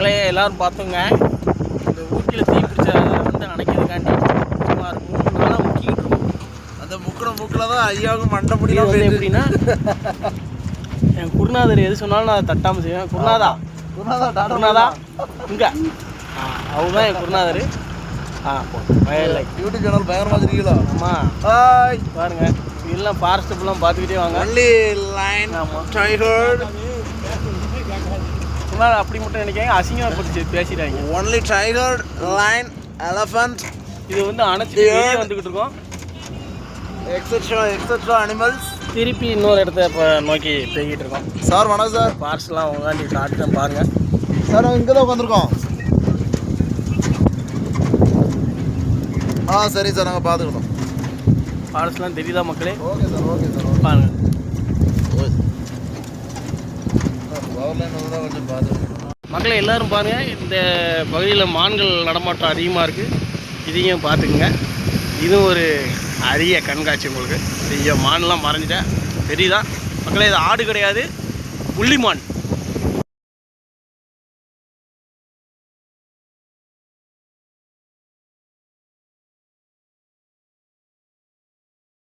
மக்களே எல்லாரும் பார்த்தோங்க, இந்த ஊட்டியில் தீ பிடிச்ச வந்து அணைக்கிறதுக்காண்டி சுமார் 3 நாளாக முக்கிக்கிட்டு இருக்கோம். அந்த மூக்கில் தான் ஐயாவுக்கு மண்டை முடியும். வந்து எப்படின்னா, என் குருநாதர் எது சொன்னாலும் நான் அதை தட்டாமல் செய்வேன். குருநாதா இங்கே அவங்க தான் என் குருநாதர். யூடியூப் சேனல் பயங்கரமாக வச்சிருக்கீங்களா? ஆமாம், ஹாய் பாருங்க, இதெல்லாம் ஃபாரஸ்ட் ஃபுல்லாக பார்த்துக்கிட்டே வாங்க. Only lion tiger. அப்படி மட்டும் நினைக்காங்க, அசிங்கமாக பட்டு பேசிடுறாங்க. Only tiger, lion, elephant. இது வந்து அணைச்சி வெளியே வந்துக்கிட்டு இருக்கோம். Etcetera animals. திருப்பி இன்னொரு இடத்த இப்போ நோக்கி போய்கிட்டு இருக்கோம். சார் வணக்கம் சார். ஃபாரஸ்ட்லாம் உங்காண்டி காட்டுறேன் பாருங்கள் சார். நாங்கள் இங்கே தான் உட்காந்துருக்கோம். சரி சார், நாங்கள் பார்த்துக்கிட்டோம். ஃபாரஸ்ட்லாம் தெரியுதா மக்களே? Okay sir, okay sir. பாருங்கள், பவர் லைன் வந்து தான் கொஞ்சம் பார்த்துக்கிட்டோம். மக்களே எல்லோரும் பாருங்கள், இந்த பகுதியில் மான்கள் நடமாட்டம் அதிகமாக இருக்குது. இதையும் பார்த்துக்குங்க. இதுவும் ஒரு அரிய கண்காட்சி உங்களுக்கு. ஐயோ, மான்லாம் மறைஞ்சிட்டேன் தெரியுதா மக்களே? இது ஆடு கிடையாது, புள்ளிமான்.